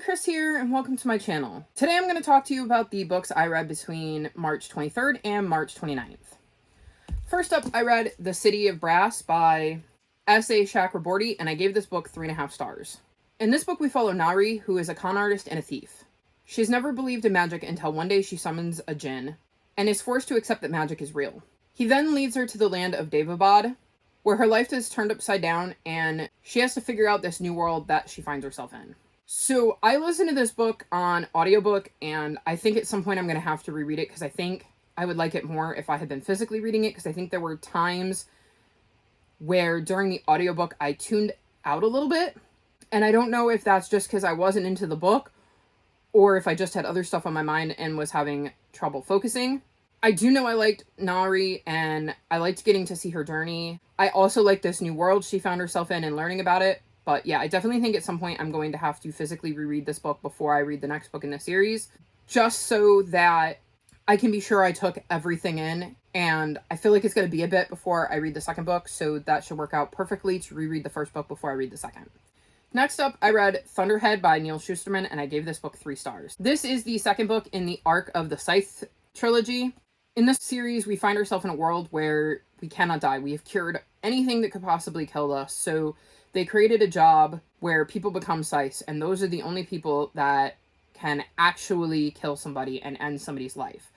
everyone, Chris here, and welcome to my channel. Today I'm going to talk to you about the books I read between March 23rd and March 29th. First up, I read The City of Brass by S.A. Chakraborty, and I gave this book 3.5 stars. In this book, we follow Nari, who is a con artist and a thief. She's never believed in magic until one day she summons a djinn, and is forced to accept that magic is real. He then leads her to the land of Devabad, where her life is turned upside down, and she has to figure out this new world that she finds herself in. So I listened to this book on audiobook, and I think at some point I'm going to have to reread it because I think I would like it more if I had been physically reading it, because I think there were times where during the audiobook I tuned out a little bit, and I don't know if that's just because I wasn't into the book or if I just had other stuff on my mind and was having trouble focusing. I do know I liked Nari, and I liked getting to see her journey. I also liked this new world she found herself in and learning about it. But yeah, I definitely think at some point I'm going to have to physically reread this book before I read the next book in the series, just so that I can be sure I took everything in. And I feel like it's going to be a bit before I read the second book, so that should work out perfectly to reread the first book before I read the second. Next up, I read Thunderhead by Neil Shusterman, and I gave this book 3 stars. This is the second book in the arc of the Scythe trilogy. In this series, we find ourselves in a world where we cannot die. We have cured anything that could possibly kill us, so they created a job where people become scythes, and those are the only people that can actually kill somebody and end somebody's life.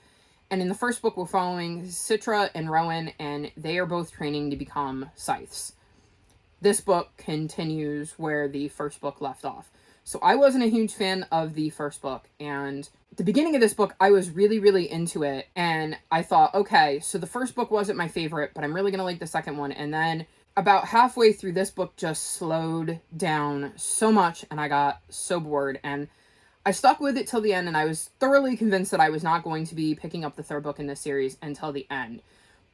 And in the first book, we're following Citra and Rowan, and they are both training to become scythes. This book continues where the first book left off. So I wasn't a huge fan of the first book, and at the beginning of this book, I was really into it, and I thought, okay, so the first book wasn't my favorite, but I'm really gonna like the second one. And then about halfway through, this book just slowed down so much, and I got so bored, and I stuck with it till the end, and I was thoroughly convinced that I was not going to be picking up the third book in this series until the end,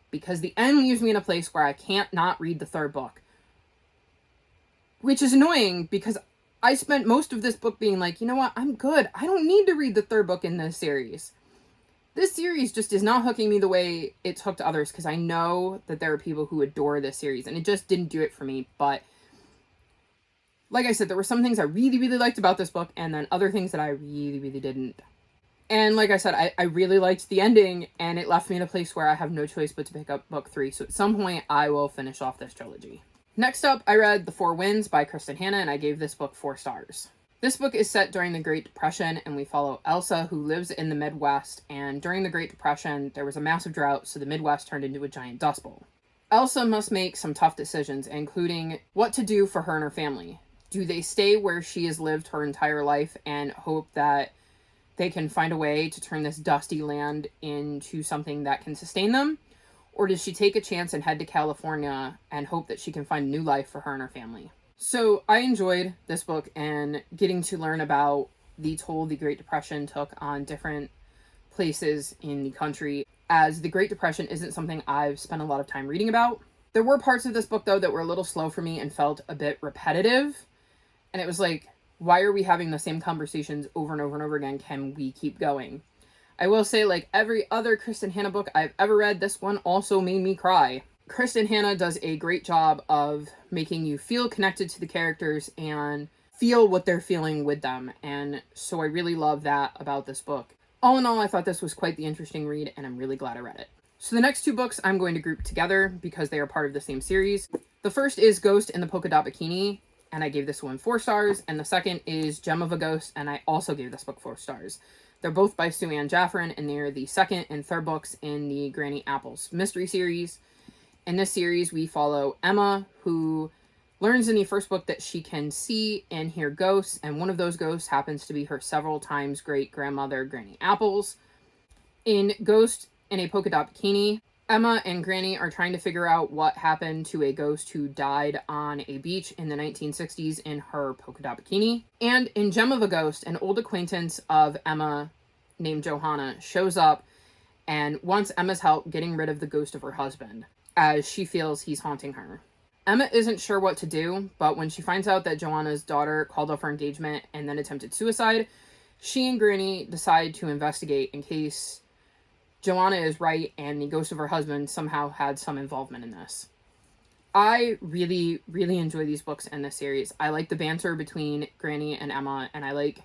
because the end leaves me in a place where I can't not read the third book, which is annoying, because I spent most of this book being like, you know what, I'm good. I don't need to read the third book in this series. This series just is not hooking me the way it's hooked others, because I know that there are people who adore this series, and it just didn't do it for me. But like I said, there were some things I really liked about this book, and then other things that I really didn't. And like I said, I really liked the ending, and it left me in a place where I have no choice but to pick up book 3. So at some point, I will finish off this trilogy. Next up, I read The Four Winds by Kristen Hanna, and I gave this book 4 stars. This book is set during the Great Depression, and we follow Elsa, who lives in the Midwest, and during the Great Depression, there was a massive drought, so the Midwest turned into a giant dust bowl. Elsa must make some tough decisions, including what to do for her and her family. Do they stay where she has lived her entire life and hope that they can find a way to turn this dusty land into something that can sustain them? Or does she take a chance and head to California and hope that she can find a new life for her and her family? So I enjoyed this book and getting to learn about the toll the Great Depression took on different places in the country, as the Great Depression isn't something I've spent a lot of time reading about. There were parts of this book, though, that were a little slow for me and felt a bit repetitive. And it was like, why are we having the same conversations over and over again? Can we keep going? I will say, like every other Kristen Hanna book I've ever read, this one also made me cry. Kristen Hanna does a great job of making you feel connected to the characters and feel what they're feeling with them. And so I really love that about this book. All in all, I thought this was quite the interesting read, and I'm really glad I read it. So the next 2 books I'm going to group together because they are part of the same series. The first is Ghost in the Polka Dot Bikini, and I gave this one 4 stars. And the second is Gem of a Ghost, and I also gave this book 4 stars. They're both by Sue Ann Jaffrin, and they're the second and third books in the Granny Apples mystery series. In this series, we follow Emma, who learns in the first book that she can see and hear ghosts, and one of those ghosts happens to be her several times great-grandmother, Granny Apples. In Ghost in a Polka Dot Bikini, Emma and Granny are trying to figure out what happened to a ghost who died on a beach in the 1960s in her polka dot bikini. And in Gem of a Ghost, an old acquaintance of Emma named Johanna shows up and wants Emma's help getting rid of the ghost of her husband, as she feels he's haunting her. Emma isn't sure what to do, but when she finds out that Johanna's daughter called off her engagement and then attempted suicide, she and Granny decide to investigate in case Joanna is right and the ghost of her husband somehow had some involvement in this. I really enjoy these books and this series. I like the banter between Granny and Emma, and I like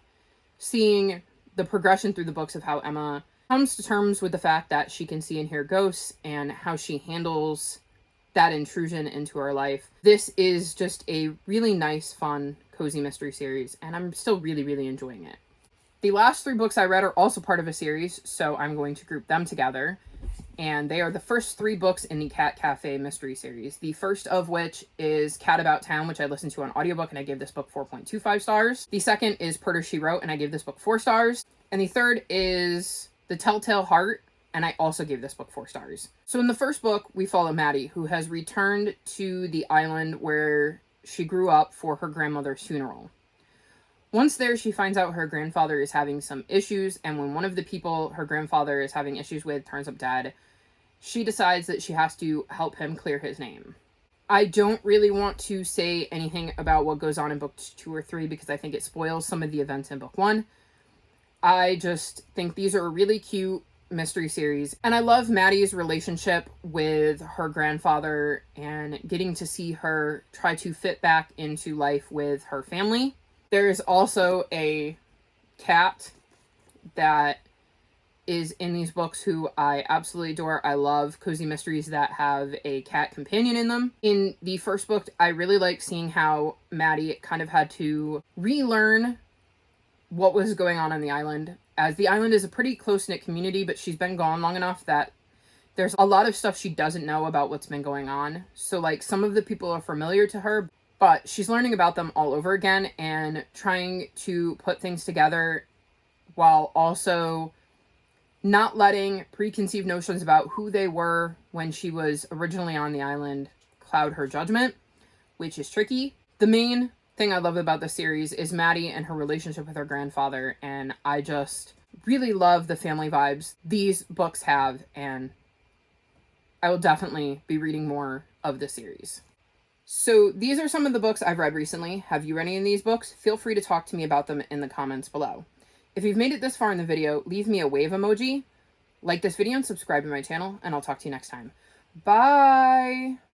seeing the progression through the books of how Emma comes to terms with the fact that she can see and hear ghosts and how she handles that intrusion into her life. This is just a really nice, fun, cozy mystery series, and I'm still really, really enjoying it. The last 3 books I read are also part of a series, so I'm going to group them together. And they are the first 3 books in the Cat Cafe mystery series. The first of which is Cat About Town, which I listened to on audiobook, and I gave this book 4.25 stars. The second is Porter, She Wrote, and I gave this book 4 stars. And the third is The Telltale Heart, and I also gave this book 4 stars. So in the first book, we follow Maddie, who has returned to the island where she grew up for her grandmother's funeral. Once there, she finds out her grandfather is having some issues, and when one of the people her grandfather is having issues with turns up dead, she decides that she has to help him clear his name. I don't really want to say anything about what goes on in books 2 or 3 because I think it spoils some of the events in book 1. I just think these are a really cute mystery series, and I love Maddie's relationship with her grandfather and getting to see her try to fit back into life with her family. There's also a cat that is in these books who I absolutely adore. I love cozy mysteries that have a cat companion in them. In the first book, I really like seeing how Maddie kind of had to relearn what was going on the island, as the island is a pretty close-knit community, but she's been gone long enough that there's a lot of stuff she doesn't know about what's been going on. So, like, some of the people are familiar to her, but she's learning about them all over again and trying to put things together while also not letting preconceived notions about who they were when she was originally on the island cloud her judgment, which is tricky. The main thing I love about the series is Maddie and her relationship with her grandfather, and I just really love the family vibes these books have, and I will definitely be reading more of the series. So these are some of the books I've read recently. Have you read any of these books? Feel free to talk to me about them in the comments below. If you've made it this far in the video, leave me a wave emoji, like this video, and subscribe to my channel, and I'll talk to you next time. Bye!